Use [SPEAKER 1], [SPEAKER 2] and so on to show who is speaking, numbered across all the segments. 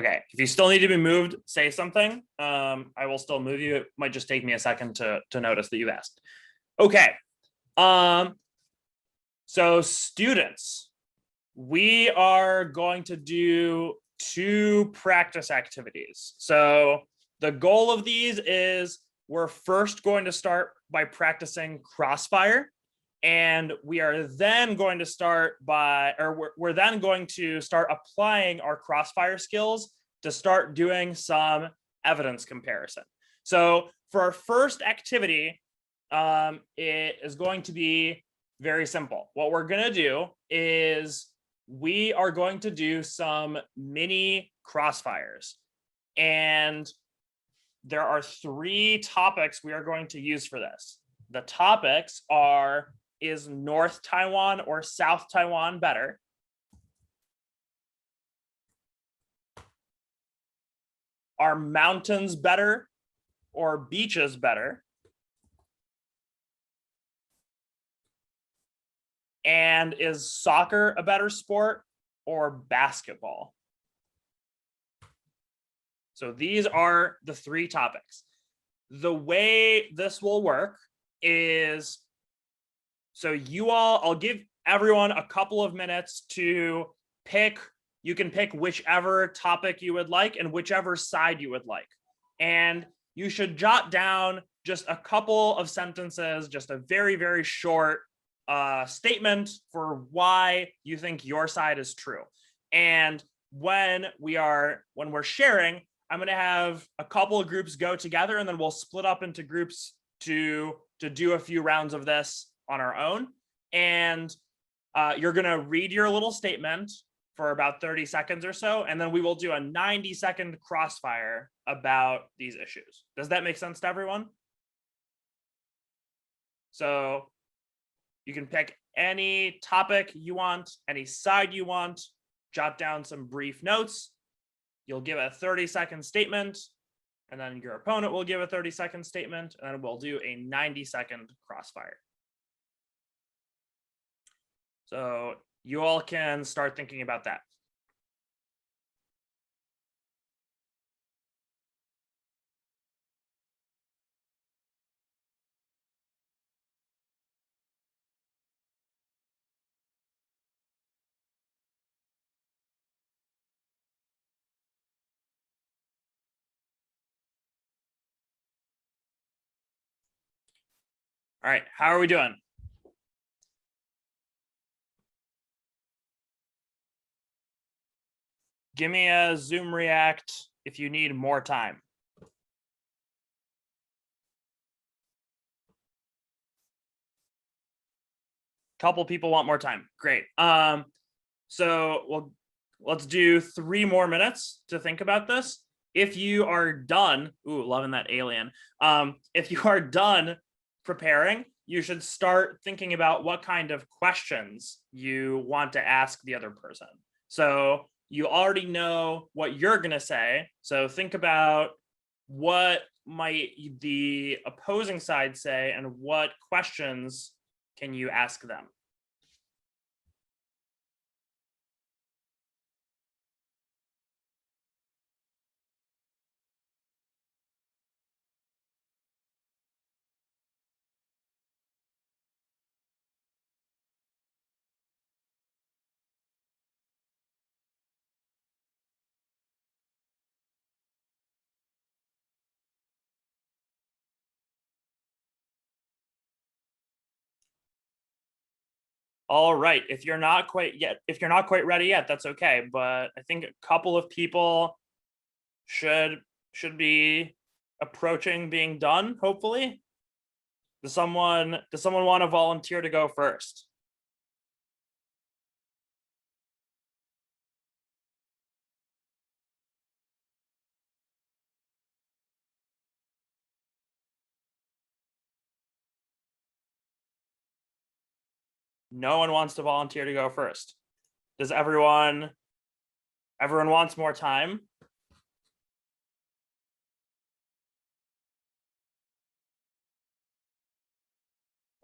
[SPEAKER 1] Okay, if you still need to be moved, say something. I will still move you. It might just take me a second to notice that you've asked. Okay. So students, we are going to do 2 practice activities. So the goal of these is we're first going to start by practicing Crossfire, and we are then going to start by, or we're then going to start applying our Crossfire skills to start doing some evidence comparison. So for our first activity, it is going to be very simple. What we're going to do is we are going to do some mini crossfires, and there are 3 topics we are going to use for this. The topics are, is North Taiwan or South Taiwan better? Are mountains better or beaches better? And is soccer a better sport or basketball? So these are the 3 topics. The way this will work is, so I'll give everyone a couple of minutes to pick. You can pick whichever topic you would like and whichever side you would like. And you should jot down just a couple of sentences, just a very, very short statement for why you think your side is true. And when we're sharing, I'm going to have a couple of groups go together, and then we'll split up into groups to do a few rounds of this on our own. And you're going to read your little statement for about 30 seconds or so, and then we will do a 90-second crossfire about these issues. Does that make sense to everyone? So you can pick any topic you want, any side you want, jot down some brief notes. You'll give a 30-second statement, and then your opponent will give a 30-second statement, and then we'll do a 90-second crossfire. So you all can start thinking about that. All right, how are we doing? Give me a Zoom react if you need more time. Couple people want more time. Great. So let's do 3 more minutes to think about this. If you are done, loving that alien. If you are done preparing, you should start thinking about what kind of questions you want to ask the other person. So you already know what you're going to say. So think about what might the opposing side say and what questions can you ask them? All right, if you're not quite ready yet, that's okay. But I think a couple of people should be approaching being done, hopefully. Does someone want to volunteer to go first? No one wants to volunteer to go first. Does everyone wants more time?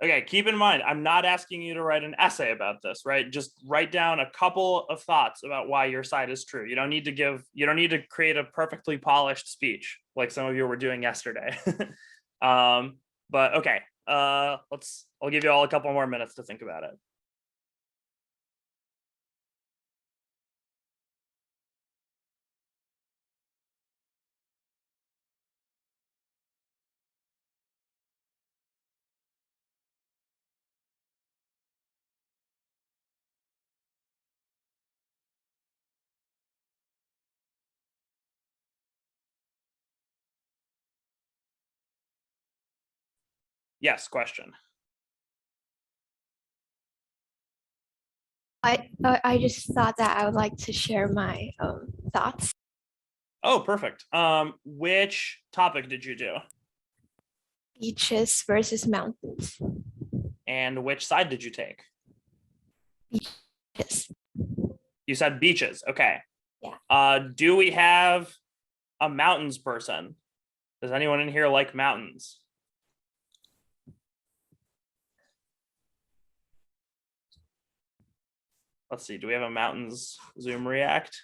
[SPEAKER 1] Okay, keep in mind, I'm not asking you to write an essay about this, right? Just write down a couple of thoughts about why your side is true. You don't need to create a perfectly polished speech like some of you were doing yesterday. But okay, I'll give you all a couple more minutes to think about it. Yes, question.
[SPEAKER 2] I just thought that I would like to share my thoughts.
[SPEAKER 1] Oh, perfect. Which topic did you do?
[SPEAKER 2] Beaches versus mountains.
[SPEAKER 1] And which side did you take?
[SPEAKER 2] Beaches.
[SPEAKER 1] You said beaches. Okay.
[SPEAKER 2] Yeah.
[SPEAKER 1] Do we have a mountains person? Does anyone in here like mountains? Let's see. Do we have a mountains Zoom react?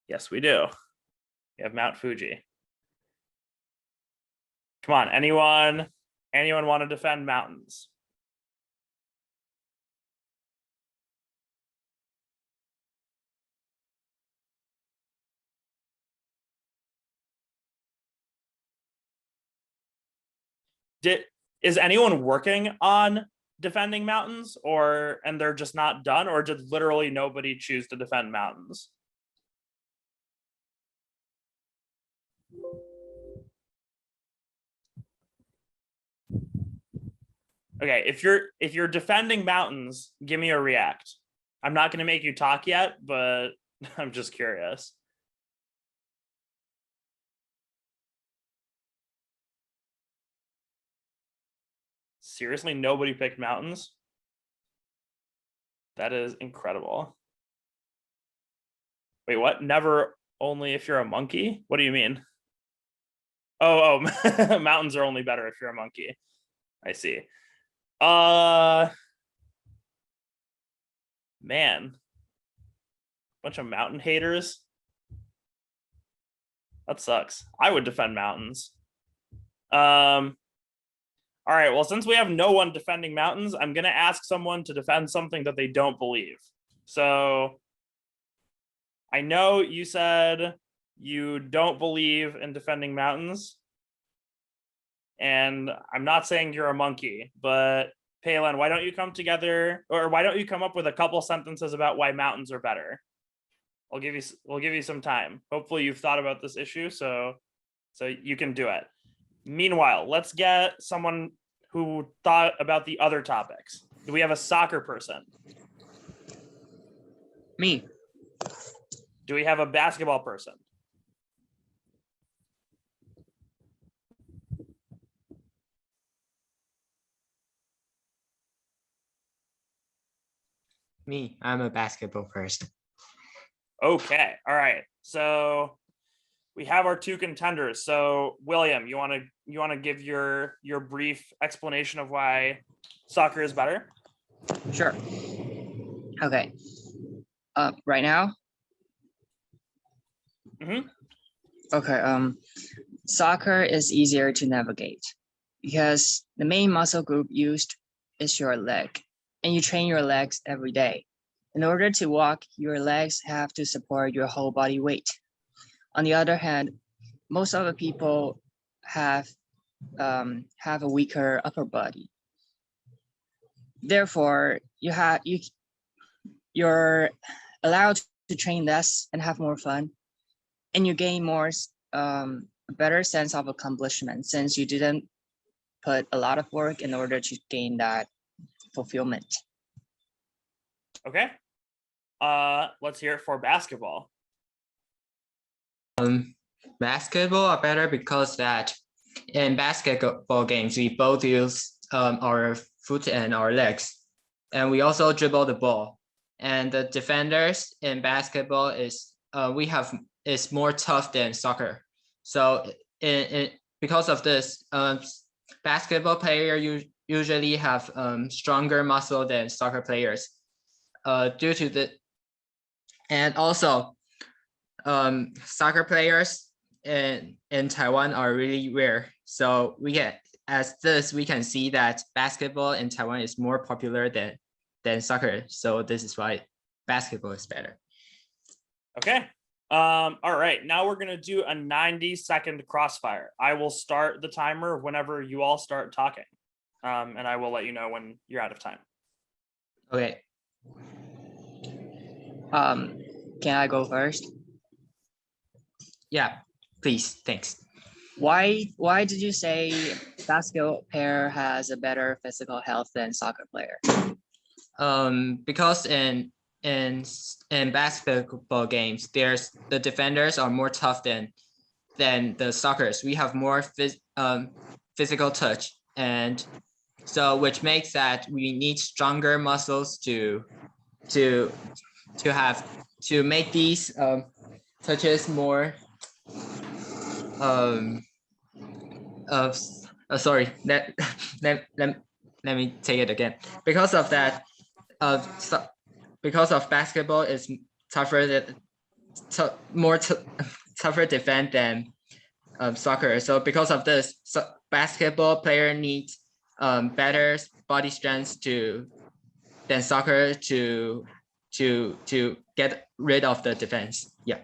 [SPEAKER 1] Yes, we do. We have Mount Fuji. Come on, anyone want to defend mountains? Is anyone working on defending mountains, and they're just not done, or did literally nobody choose to defend mountains? Okay, if you're defending mountains, give me a react. I'm not going to make you talk yet, but I'm just curious. Seriously, nobody picked mountains? That is incredible. Wait, what? Never only if you're a monkey? What do you mean? Oh, mountains are only better if you're a monkey. I see. Man. Bunch of mountain haters. That sucks. I would defend mountains. All right, well, since we have no one defending mountains, I'm going to ask someone to defend something that they don't believe. So I know you said you don't believe in defending mountains. And I'm not saying you're a monkey, but Palin, why don't you come together, or why don't you come up with a couple sentences about why mountains are better? We'll give you some time. Hopefully you've thought about this issue, so you can do it. Meanwhile, let's get someone who thought about the other topics. Do we have a soccer person?
[SPEAKER 3] Me.
[SPEAKER 1] Do we have a basketball person?
[SPEAKER 3] Me. I'm a basketball person.
[SPEAKER 1] Okay. All right. So we have our two contenders. So William, you want to give your brief explanation of why soccer is better?
[SPEAKER 3] Sure. Okay. Right now?
[SPEAKER 1] Mm-hmm.
[SPEAKER 3] Okay. Soccer is easier to navigate because the main muscle group used is your leg, and you train your legs every day. In order to walk, your legs have to support your whole body weight. On the other hand, most of the people have a weaker upper body. Therefore, you're allowed to train less and have more fun, and you gain more a better sense of accomplishment since you didn't put a lot of work in order to gain that fulfillment.
[SPEAKER 1] Okay. Let's hear it for basketball.
[SPEAKER 4] Basketball are better because that in basketball games we both use our foot and our legs, and we also dribble the ball. And the defenders in basketball is we have is more tough than soccer. So because of this, basketball players usually have stronger muscle than soccer players due to the, and also soccer players in Taiwan are really rare. So we can see that basketball in Taiwan is more popular than soccer. So this is why basketball is better.
[SPEAKER 1] Okay. All right. Now we're going to do a 90-second crossfire. I will start the timer whenever you all start talking. And I will let you know when you're out of time.
[SPEAKER 4] Okay.
[SPEAKER 3] Can I go first?
[SPEAKER 4] Yeah, please. Thanks.
[SPEAKER 3] Why did you say basketball player has a better physical health than soccer player?
[SPEAKER 4] Because in basketball games, the defenders are more tough than the suckers. We have more physical touch, and so which makes that we need stronger muscles to make these touches more sorry, let me take it again. Because of that, because of basketball is tougher tougher defend than soccer. So because of this, basketball player needs better body strength than soccer to get rid of the defense. Yeah.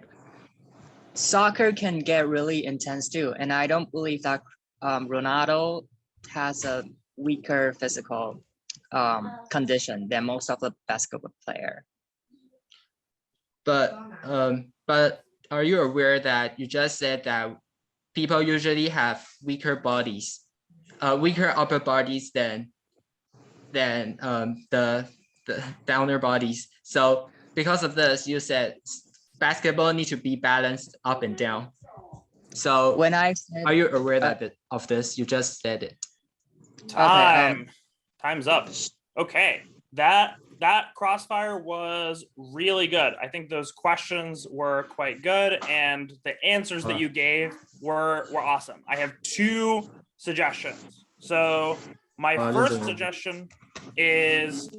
[SPEAKER 3] Soccer can get really intense too, and I don't believe that Ronaldo has a weaker physical condition than most of the basketball player.
[SPEAKER 4] But are you aware that you just said that people usually have weaker bodies, weaker upper bodies than the downer bodies? So because of this, you said basketball needs to be balanced up and down. So
[SPEAKER 3] When I said,
[SPEAKER 4] are you aware of this? You just said it.
[SPEAKER 1] Time's up. Okay, that crossfire was really good. I think those questions were quite good, and the answers that you gave were awesome. I have 2 suggestions. So my first suggestion is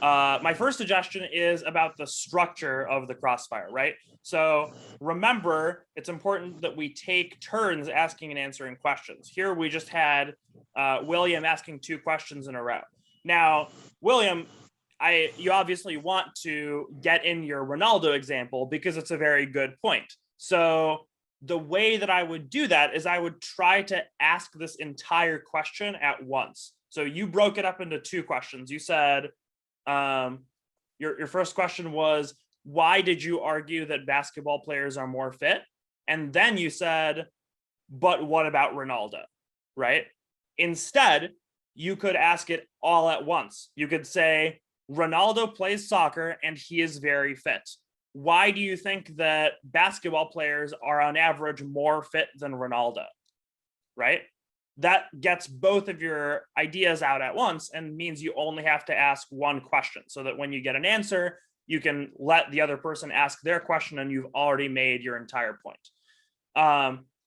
[SPEAKER 1] about the structure of the crossfire, right? So remember, it's important that we take turns asking and answering questions. Here we just had William asking 2 questions in a row. Now, William, you obviously want to get in your Ronaldo example because it's a very good point. So the way that I would do that is I would try to ask this entire question at once. So you broke it up into 2 questions. You said, your first question was, why did you argue that basketball players are more fit? And then you said, but what about Ronaldo, right? Instead, you could ask it all at once. You could say, Ronaldo plays soccer and he is very fit. Why do you think that basketball players are on average more fit than Ronaldo, right? That gets both of your ideas out at once and means you only have to ask one question, so that when you get an answer, you can let the other person ask their question and you've already made your entire point.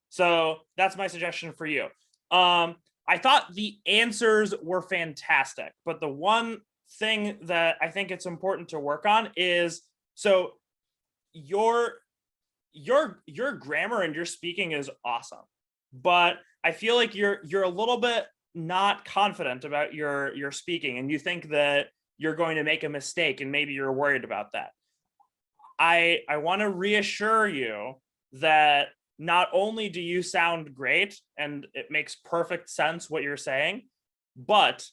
[SPEAKER 1] So that's my suggestion for you. I thought the answers were fantastic, but the one thing that I think it's important to work on is, so your grammar and your speaking is awesome, but I feel like you're a little bit not confident about your speaking, and you think that you're going to make a mistake, and maybe you're worried about that. I want to reassure you that not only do you sound great and it makes perfect sense what you're saying, but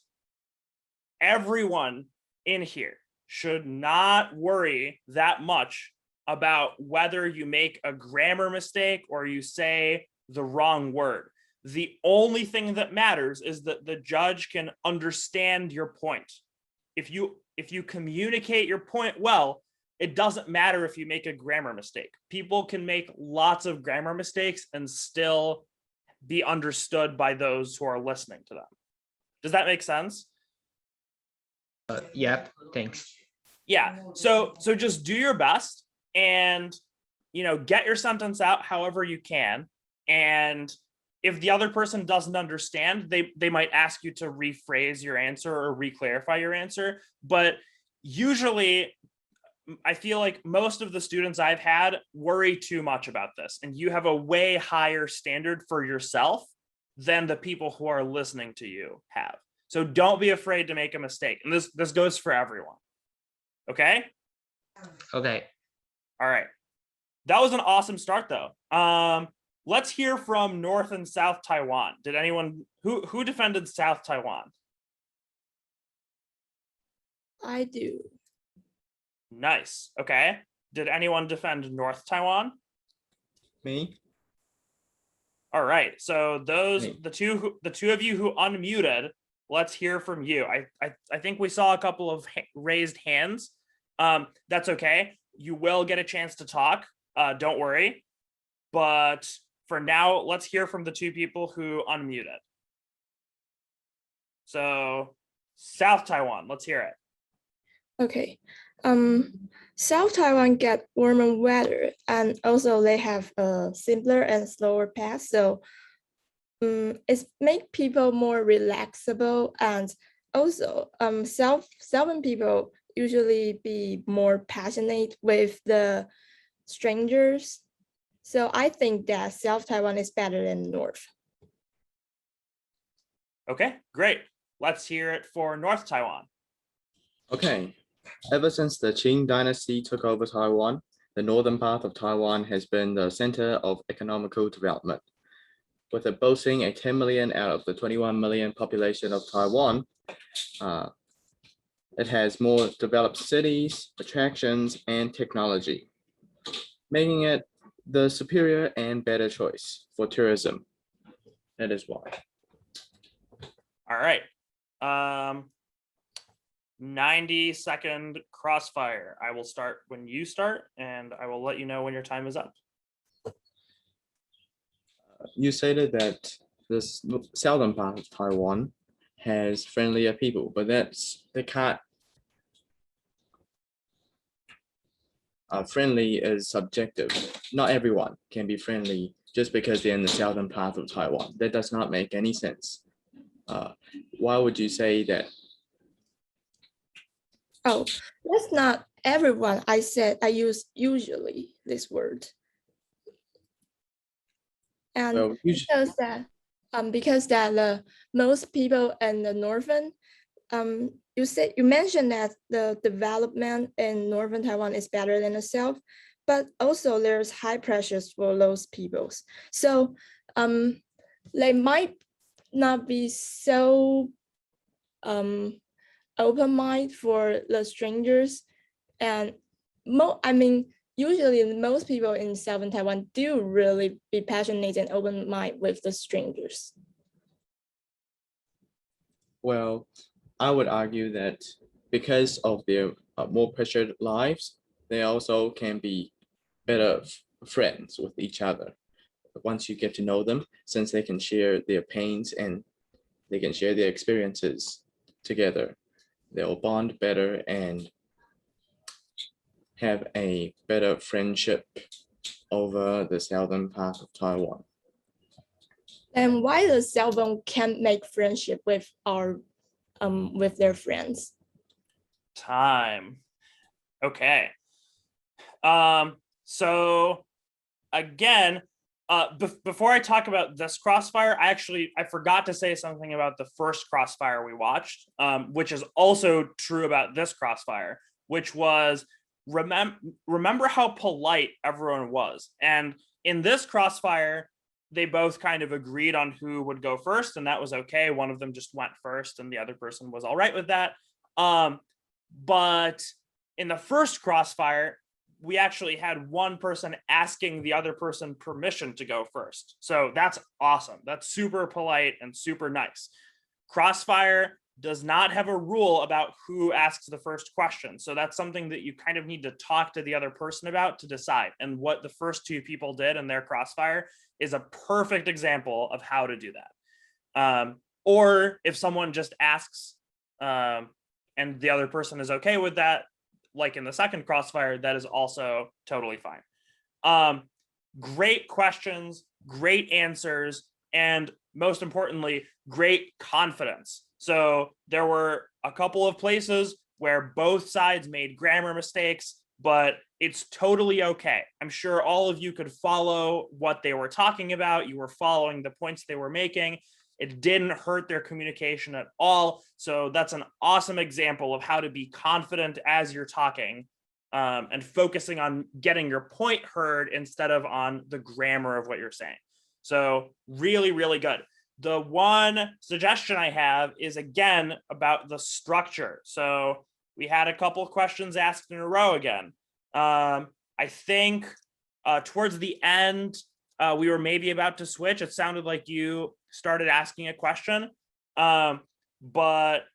[SPEAKER 1] everyone in here should not worry that much about whether you make a grammar mistake or you say the wrong word. The only thing that matters is that the judge can understand your point. If you communicate your point well, it doesn't matter if you make a grammar mistake. People can make lots of grammar mistakes and still be understood by those who are listening to them. Does that make sense?
[SPEAKER 4] Yep, thanks.
[SPEAKER 1] Yeah, so just do your best, and get your sentence out however you can. And if the other person doesn't understand, they might ask you to rephrase your answer or re-clarify your answer. But usually, I feel like most of the students I've had worry too much about this, and you have a way higher standard for yourself than the people who are listening to you have. So don't be afraid to make a mistake. And this goes for everyone. Okay?
[SPEAKER 4] Okay.
[SPEAKER 1] All right. That was an awesome start though. Let's hear from North and South Taiwan. Did anyone who defended South Taiwan?
[SPEAKER 2] I do.
[SPEAKER 1] Nice. Okay. Did anyone defend North Taiwan?
[SPEAKER 5] Me?
[SPEAKER 1] All right. So those
[SPEAKER 5] Me.
[SPEAKER 1] the two of you who unmuted, let's hear from you. I think we saw a couple of raised hands. That's okay. You will get a chance to talk. Don't worry. But for now, let's hear from the two people who unmuted. So South Taiwan, let's hear it.
[SPEAKER 2] Okay. South Taiwan get warmer weather, and also they have a simpler and slower path. So it's make people more relaxable, and also Southern people usually be more passionate with the strangers. So I think that South Taiwan is better than North.
[SPEAKER 1] Okay, great. Let's hear it for North Taiwan.
[SPEAKER 5] Okay. Ever since the Qing dynasty took over Taiwan, the northern part of Taiwan has been the center of economical development. With it boasting a 10 million out of the 21 million population of Taiwan, it has more developed cities, attractions, and technology, making it the superior and better choice for tourism. That is why.
[SPEAKER 1] All right. 90-second crossfire. I will start when you start, and I will let you know when your time is up.
[SPEAKER 5] You stated that this southern part of Taiwan has friendlier people, but they can't. Friendly is subjective. Not everyone can be friendly just because they're in the southern part of Taiwan. That does not make any sense. Why would you say that?
[SPEAKER 2] Oh, that's not everyone. I said I use usually this word. And
[SPEAKER 5] Well, usually,
[SPEAKER 2] because the most people in the northern, you mentioned that the development in northern Taiwan is better than the south, but also there's high pressures for those peoples. So they might not be so open mind for the strangers, and usually most people in southern Taiwan do really be passionate and open mind with the strangers.
[SPEAKER 5] well, I would argue that because of their more pressured lives, they also can be better friends with each other. Once you get to know them, since they can share their pains and they can share their experiences together, they'll bond better and have a better friendship over the southern part of Taiwan.
[SPEAKER 2] And why the southern can't make friendship with their friends?
[SPEAKER 1] Time. Okay. So again, before I talk about this crossfire, I forgot to say something about the first crossfire we watched, which is also true about this crossfire, which was remember how polite everyone was. And in this crossfire, they both kind of agreed on who would go first, and that was okay. One of them just went first, and the other person was all right with that. But in the first crossfire, we actually had one person asking the other person permission to go first. So that's awesome. That's super polite and super nice. Crossfire does not have a rule about who asks the first question. So that's something that you kind of need to talk to the other person about to decide. And what the first two people did in their crossfire is a perfect example of how to do that. Or if someone just asks and the other person is okay with that, like in the second crossfire, that is also totally fine. Great questions, great answers, and most importantly, great confidence. So there were a couple of places where both sides made grammar mistakes, but it's totally okay. I'm sure all of you could follow what they were talking about. You were following the points they were making. It didn't hurt their communication at all. So that's an awesome example of how to be confident as you're talking, and focusing on getting your point heard instead of on the grammar of what you're saying. So really, really good. The one suggestion I have is, again, about the structure. So we had a couple of questions asked in a row again. I think towards the end, we were maybe about to switch. It sounded like you started asking a question, but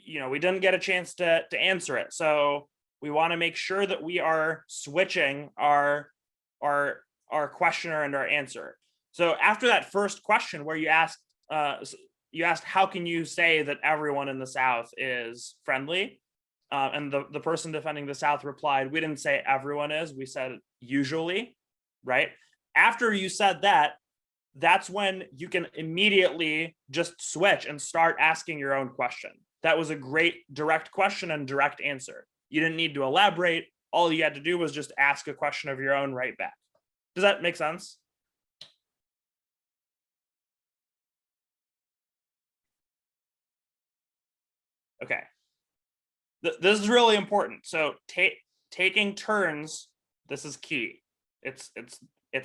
[SPEAKER 1] we didn't get a chance to answer it. So we want to make sure that we are switching our questioner and our answer. So after that first question where you asked how can you say that everyone in the South is friendly? And the person defending the South replied, we didn't say everyone is, we said usually, right? After you said that, that's when you can immediately just switch and start asking your own question. That was a great direct question and direct answer. You didn't need to elaborate. All you had to do was just ask a question of your own right back. Does that make sense? Okay. This is really important. So taking turns, this is key. It's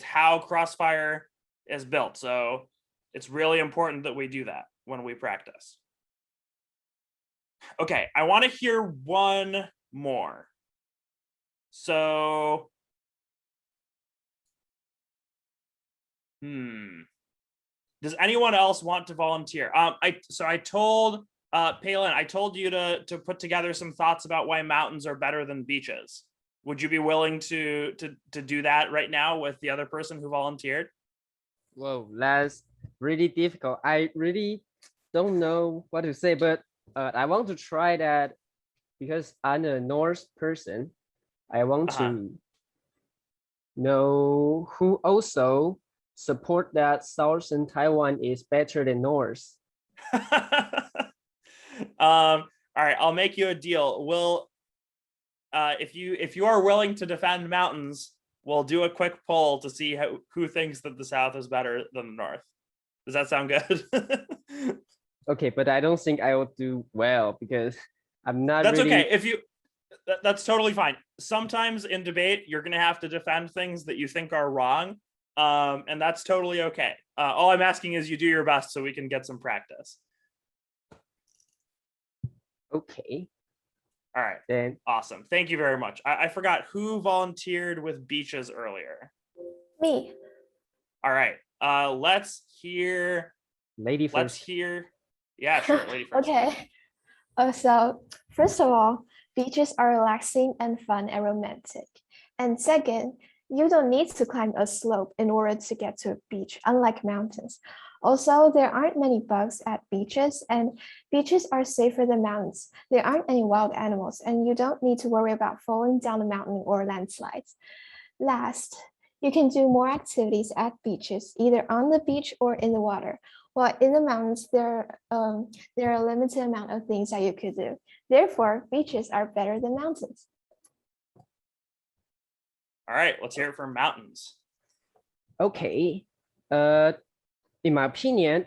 [SPEAKER 1] how Crossfire is built. So it's really important that we do that when we practice. Okay, I want to hear one more. So, does anyone else want to volunteer? I told Palin, I told you to put together some thoughts about why mountains are better than beaches. Would you be willing to do that right now with the other person who volunteered?
[SPEAKER 6] Whoa, that's really difficult. I really don't know what to say, but I want to try that because I'm a Norse person. I want to know who also support that Southern Taiwan is better than North.
[SPEAKER 1] All right, I'll make you a deal. We'll if you are willing to defend mountains, we'll do a quick poll to see who thinks that the South is better than the North. Does that sound good?
[SPEAKER 6] Okay, but I don't think I will do well because I'm not.
[SPEAKER 1] That's
[SPEAKER 6] really...
[SPEAKER 1] okay. That's totally fine. Sometimes in debate, you're gonna have to defend things that you think are wrong, and that's totally okay. All I'm asking is you do your best so we can get some practice.
[SPEAKER 6] Okay.
[SPEAKER 1] All right.
[SPEAKER 6] Then
[SPEAKER 1] awesome. Thank you very much. I forgot who volunteered with beaches earlier.
[SPEAKER 7] Me.
[SPEAKER 1] All right. Let's hear.
[SPEAKER 6] Lady first.
[SPEAKER 1] Let's hear. Yeah, sure. Lady first.
[SPEAKER 7] Okay. So first of all, beaches are relaxing and fun and romantic. And second, you don't need to climb a slope in order to get to a beach, unlike mountains. Also, there aren't many bugs at beaches, and beaches are safer than mountains. There aren't any wild animals, and you don't need to worry about falling down a mountain or landslides. Last, you can do more activities at beaches, either on the beach or in the water. While in the mountains, there are a limited amount of things that you could do. Therefore, beaches are better than mountains.
[SPEAKER 1] All right, let's hear it from mountains.
[SPEAKER 6] Okay. In my opinion,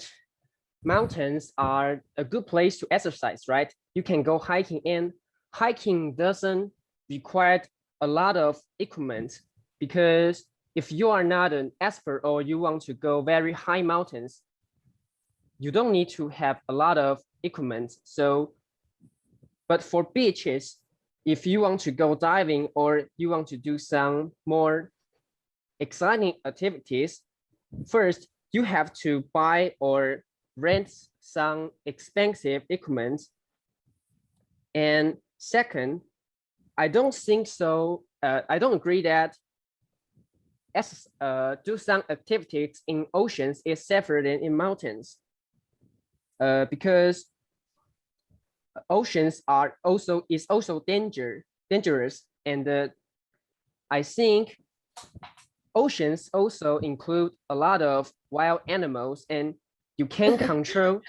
[SPEAKER 6] mountains are a good place to exercise, right? You can go hiking, and hiking doesn't require a lot of equipment, because if you are not an expert or you want to go very high mountains, you don't need to have a lot of equipment. So, but for beaches, if you want to go diving or you want to do some more exciting activities, first, you have to buy or rent some expensive equipment. And second, I don't think so. I don't agree that do some activities in oceans is safer than in mountains, because oceans are also dangerous, and I think oceans also include a lot of wild animals, and you can control.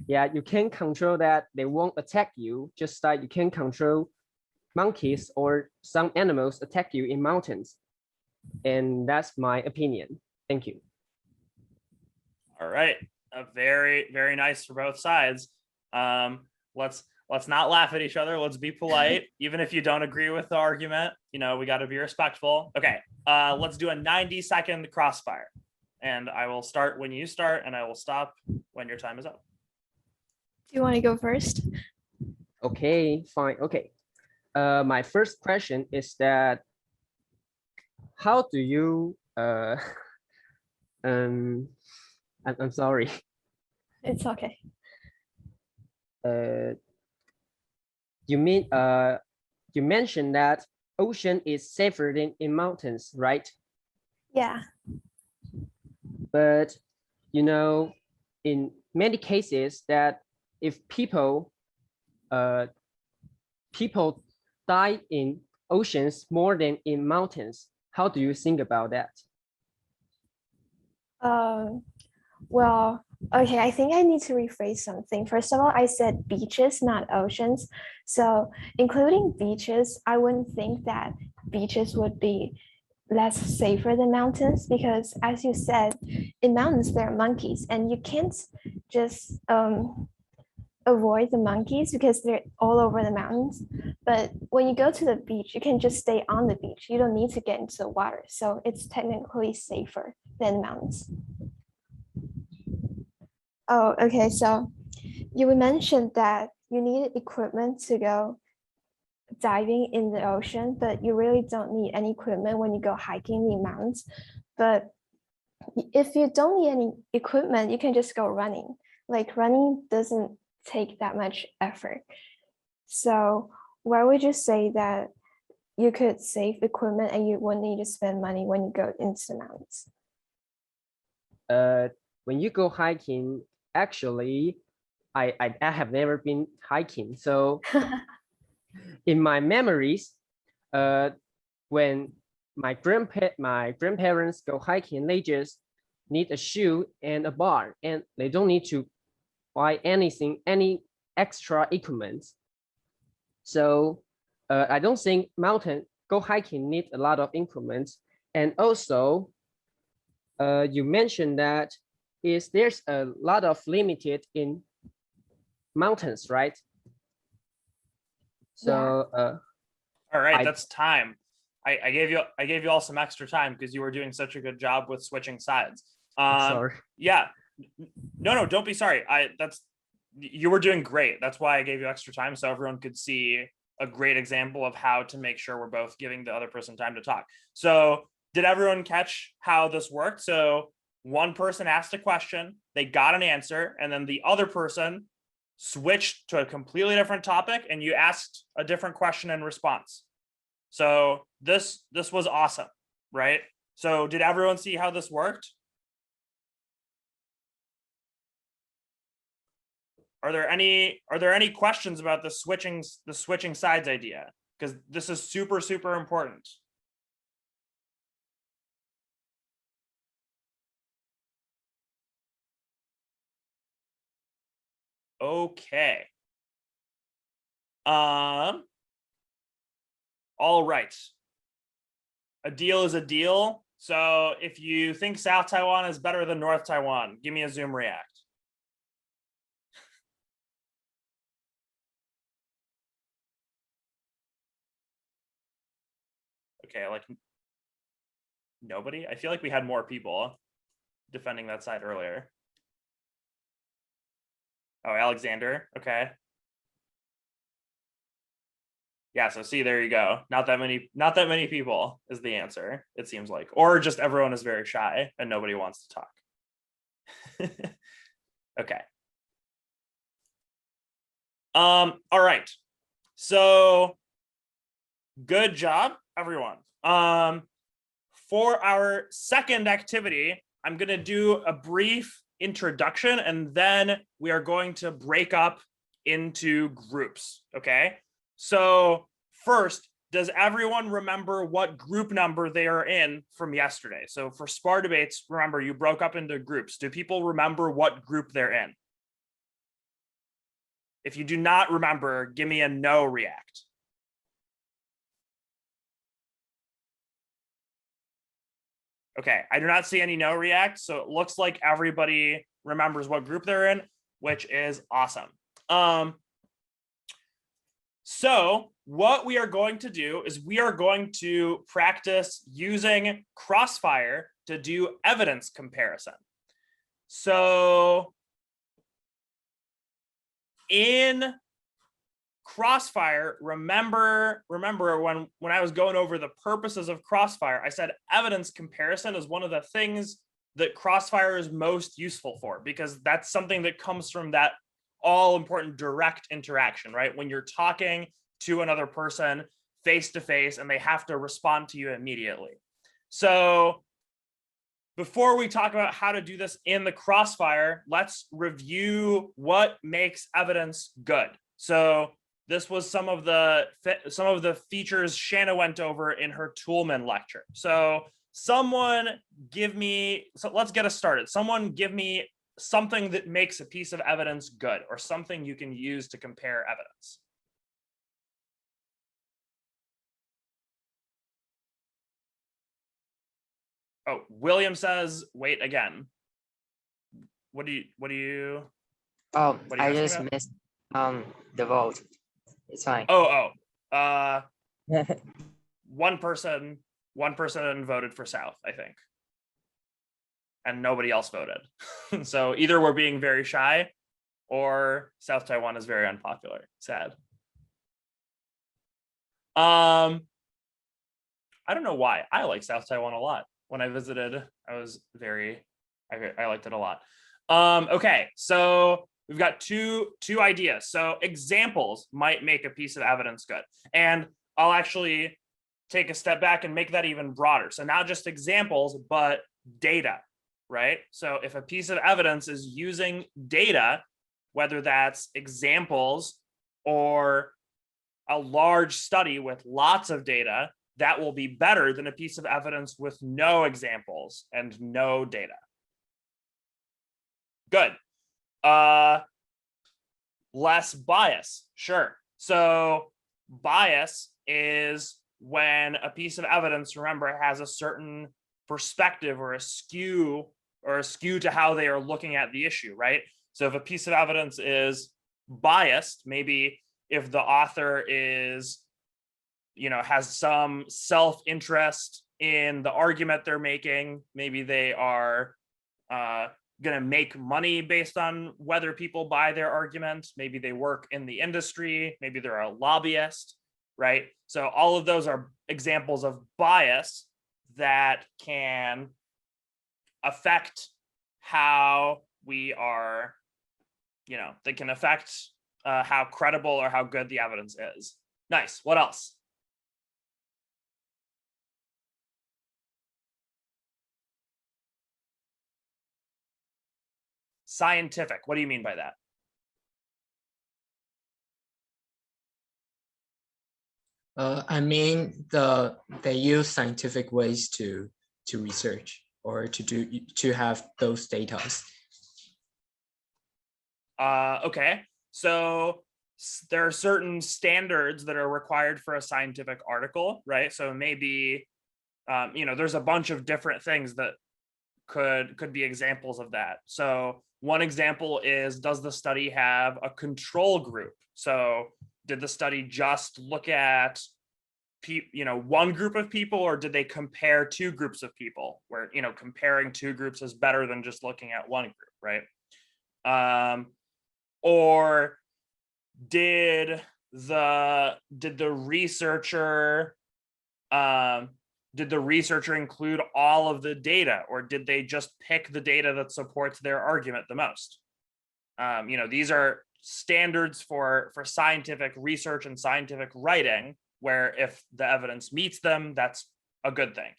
[SPEAKER 6] Yeah, you can control that they won't attack you, just like you can control monkeys or some animals attack you in mountains. And that's my opinion. Thank you.
[SPEAKER 1] All right. Very, very nice for both sides. Let's not laugh at each other. Let's be polite. Even if you don't agree with the argument, you know, we got to be respectful. Okay. Let's do a 90-second crossfire. And I will start when you start, and I will stop when your time is up.
[SPEAKER 7] Do you want to go first?
[SPEAKER 6] Okay, fine. Okay. My first question is that how do you I'm sorry.
[SPEAKER 7] It's okay.
[SPEAKER 6] You mentioned that ocean is safer than in mountains, right?
[SPEAKER 7] Yeah.
[SPEAKER 6] But you know, in many cases that if people die in oceans more than in mountains, how do you think about that?
[SPEAKER 7] Well, okay, I think I need to rephrase something. First of all, I said beaches, not oceans. So including beaches, I wouldn't think that beaches would be less safer than mountains because as you said, in mountains there are monkeys and you can't just avoid the monkeys because they're all over the mountains. But when you go to the beach, you can just stay on the beach. You don't need to get into the water. So it's technically safer than mountains. Oh, okay. So you mentioned that you need equipment to go diving in the ocean, but you really don't need any equipment when you go hiking in the mountains. But if you don't need any equipment, you can just go running. Like running doesn't take that much effort. So why would you say that you could save equipment and you wouldn't need to spend money when you go into the mountains?
[SPEAKER 6] When you go hiking, actually, I have never been hiking. So in my memories, when my grandparents go hiking, they just need a shoe and a bar, and they don't need to buy any extra equipment. So I don't think go hiking need a lot of equipment. And also, you mentioned that there's a lot of limited in mountains, right? So
[SPEAKER 1] all right, that's time. I gave you all some extra time because you were doing such a good job with switching sides.
[SPEAKER 6] Sorry.
[SPEAKER 1] Yeah. No, don't be sorry. You were doing great. That's why I gave you extra time so everyone could see a great example of how to make sure we're both giving the other person time to talk. So did everyone catch how this worked? So one person asked a question, they got an answer, and then the other person switched to a completely different topic and you asked a different question in response. So this was awesome, right? So did everyone see how this worked? Are there any questions about the switching sides idea? Because this is super, super important. Okay. All right. A deal is a deal. So if you think South Taiwan is better than North Taiwan, give me a Zoom react. Okay, like nobody? I feel like we had more people defending that side earlier. Oh, Alexander, okay. Yeah, so see, there you go. Not that many people is the answer, it seems like. Or just everyone is very shy and nobody wants to talk. Okay. All right. So good job, everyone. For our second activity, I'm gonna do a brief introduction and then we are going to break up into groups, okay? So first, does everyone remember what group number they are in from yesterday? So for spar debates, remember you broke up into groups. Do people remember what group they're in? If you do not remember, give me a no react. Okay, I do not see any no react, so it looks like everybody remembers what group they're in, which is awesome. So what we are going to do is we are going to practice using Crossfire to do evidence comparison. So in Crossfire, remember when I was going over the purposes of Crossfire, I said evidence comparison is one of the things that Crossfire is most useful for, because that's something that comes from that all important direct interaction, right? When you're talking to another person face to face and they have to respond to you immediately. So before we talk about how to do this in the Crossfire, let's review what makes evidence good. So this was some of the features Shanna went over in her Toolman lecture. So let's get us started. Someone give me something that makes a piece of evidence good, or something you can use to compare evidence. Oh, William says, wait again. What do you?
[SPEAKER 3] Oh,
[SPEAKER 1] What are you
[SPEAKER 3] I
[SPEAKER 1] asking
[SPEAKER 3] just
[SPEAKER 1] about?
[SPEAKER 3] missed the vote. It's fine.
[SPEAKER 1] One person voted for South, I think. And nobody else voted. So either we're being very shy or South Taiwan is very unpopular. Sad. I don't know why. I like South Taiwan a lot. When I visited, I liked it a lot. Okay, so we've got two ideas. So examples might make a piece of evidence good. And I'll actually take a step back and make that even broader. So not just examples, but data, right? So if a piece of evidence is using data, whether that's examples or a large study with lots of data, that will be better than a piece of evidence with no examples and no data. Good. Less bias, sure. So bias is when a piece of evidence, remember, has a certain perspective or a skew to how they are looking at the issue, right? So if a piece of evidence is biased, maybe if the author is, has some self-interest in the argument they're making, maybe they are going to make money based on whether people buy their argument, maybe they work in the industry, maybe they're a lobbyist, right? So all of those are examples of bias that can affect how we are, they can affect how credible or how good the evidence is. Nice. What else? Scientific. What do you mean by that?
[SPEAKER 4] I mean they use scientific ways to research or to have those data.
[SPEAKER 1] Okay, so there are certain standards that are required for a scientific article, right? So maybe there's a bunch of different things that could be examples of that. So one example is, does the study have a control group? So did the study just look at one group of people, or did they compare two groups of people, where comparing two groups is better than just looking at one group, right? Or did the researcher include all of the data, or did they just pick the data that supports their argument the most? These are standards for scientific research and scientific writing, where if the evidence meets them, that's a good thing.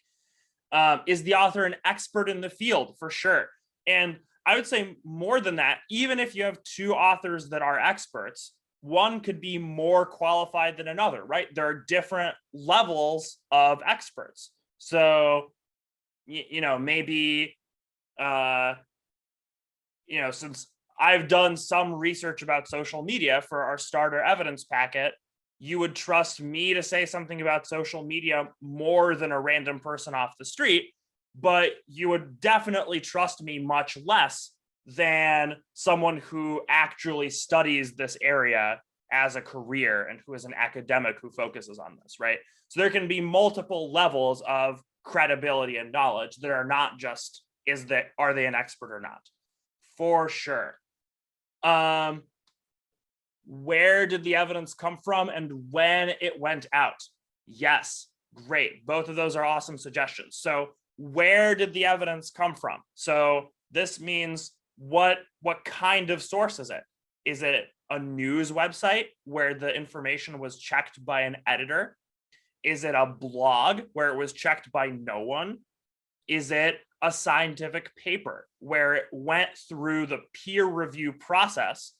[SPEAKER 1] Is the author an expert in the field? For sure. And I would say more than that, even if you have two authors that are experts, one could be more qualified than another, right? There are different levels of experts. So, maybe, since I've done some research about social media for our starter evidence packet, you would trust me to say something about social media more than a random person off the street, but you would definitely trust me much less than someone who actually studies this area as a career and who is an academic who focuses on this, right? So there can be multiple levels of credibility and knowledge that are not just, are they an expert or not? For sure. Where did the evidence come from and when it went out? Yes, great. Both of those are awesome suggestions. So where did the evidence come from? So this means what kind of source is it? Is it a news website where the information was checked by an editor? Is it a blog where it was checked by no one? Is it a scientific paper where it went through the peer review process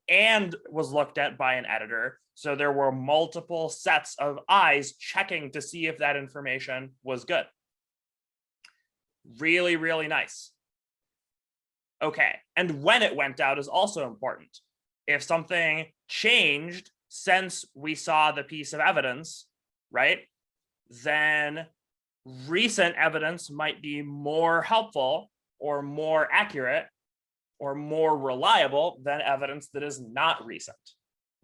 [SPEAKER 1] and was looked at by an editor? So there were multiple sets of eyes checking to see if that information was good. Really, really nice. Okay, and when it went out is also important. If something changed since we saw the piece of evidence, right, then recent evidence might be more helpful or more accurate or more reliable than evidence that is not recent.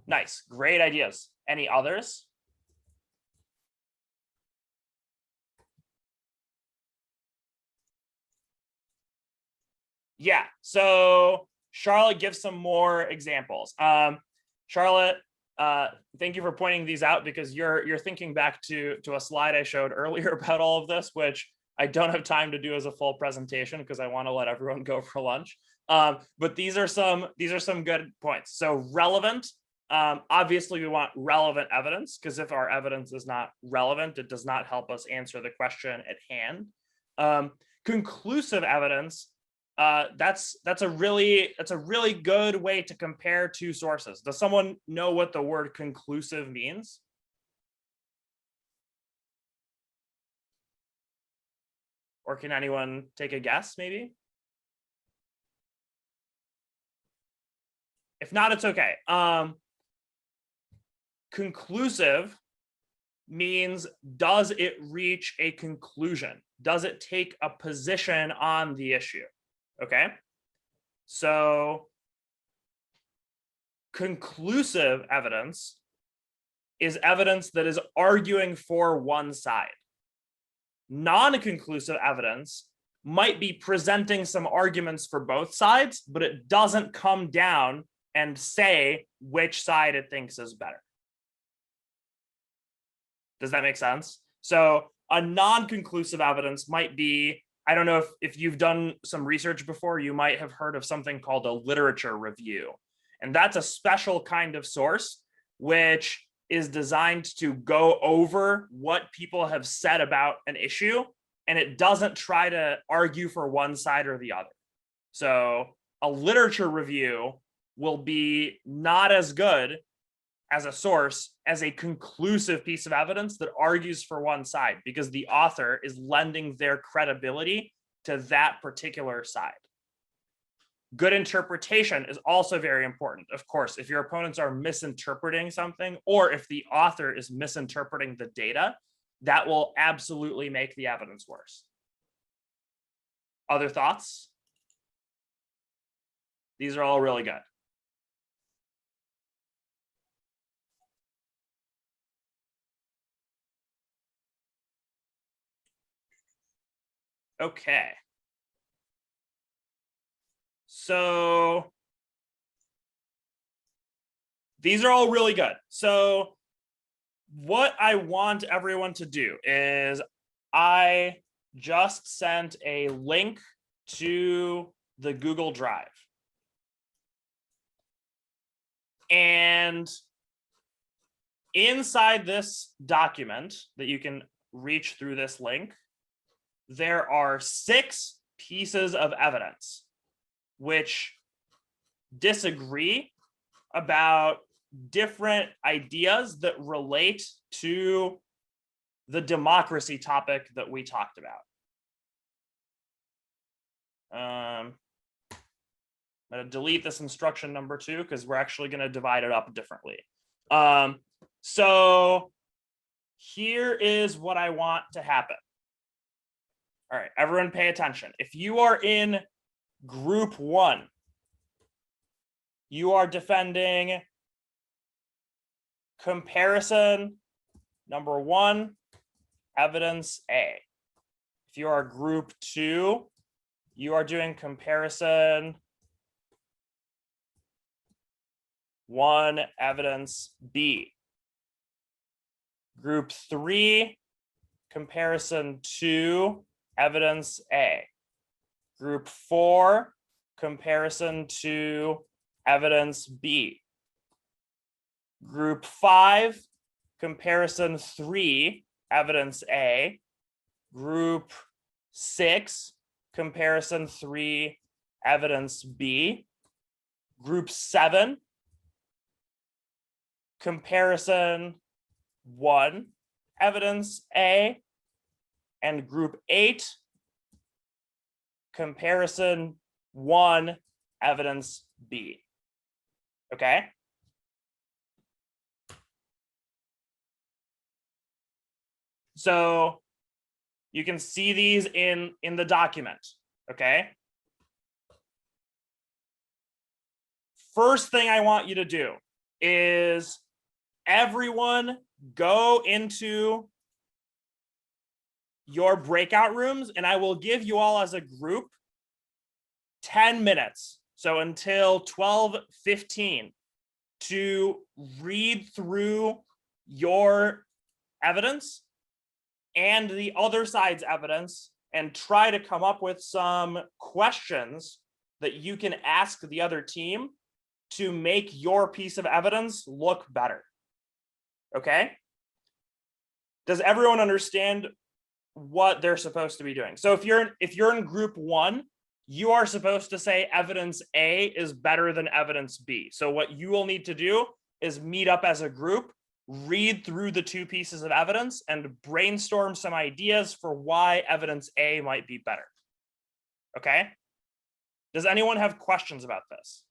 [SPEAKER 1] Nice, great ideas. Any others? Yeah, so Charlotte gives some more examples. Charlotte, thank you for pointing these out, because you're thinking back to a slide I showed earlier about all of this, which I don't have time to do as a full presentation because I want to let everyone go for lunch. But these are some good points. So relevant, obviously we want relevant evidence, because if our evidence is not relevant, it does not help us answer the question at hand. Conclusive evidence, that's a really good way to compare two sources. Does someone know what the word conclusive means? Or can anyone take a guess, maybe? If not, it's okay. Conclusive means, does it reach a conclusion? Does it take a position on the issue? Okay, so conclusive evidence is evidence that is arguing for one side. Non-conclusive evidence might be presenting some arguments for both sides, but it doesn't come down and say which side it thinks is better. Does that make sense? So a non-conclusive evidence might be, I don't know if you've done some research before, you might have heard of something called a literature review. And that's a special kind of source which is designed to go over what people have said about an issue, and it doesn't try to argue for one side or the other. So a literature review will be not as good as a source as a conclusive piece of evidence that argues for one side, because the author is lending their credibility to that particular side. Good interpretation is also very important. Of course, if your opponents are misinterpreting something, or if the author is misinterpreting the data, that will absolutely make the evidence worse. Other thoughts? These are all really good. Okay. So these are all really good. So what I want everyone to do is, I just sent a link to the Google Drive. And inside this document that you can reach through this link, there are 6 pieces of evidence which disagree about different ideas that relate to the democracy topic that we talked about. I'm going to delete this instruction number 2 because we're actually going to divide it up differently. So here is what I want to happen. All right, everyone pay attention. If you are in group 1, you are defending comparison number 1, evidence A. If you are group 2, you are doing comparison 1, evidence B. Group 3, comparison 2, evidence A. Group 4, comparison 2, evidence B. Group 5, comparison 3, evidence A. Group 6, comparison 3, evidence B. Group 7, comparison 1, evidence A. And group 8, comparison 1, evidence B. Okay? So you can see these in the document, okay? First thing I want you to do is everyone go into your breakout rooms, and I will give you all as a group 10 minutes. So until 12:15 to read through your evidence and the other side's evidence and try to come up with some questions that you can ask the other team to make your piece of evidence look better. Okay? Does everyone understand what they're supposed to be doing? So if you're in group 1, you are supposed to say evidence A is better than evidence B. So what you will need to do is meet up as a group, read through the 2 pieces of evidence, and brainstorm some ideas for why evidence A might be better. Okay? Does anyone have questions about this?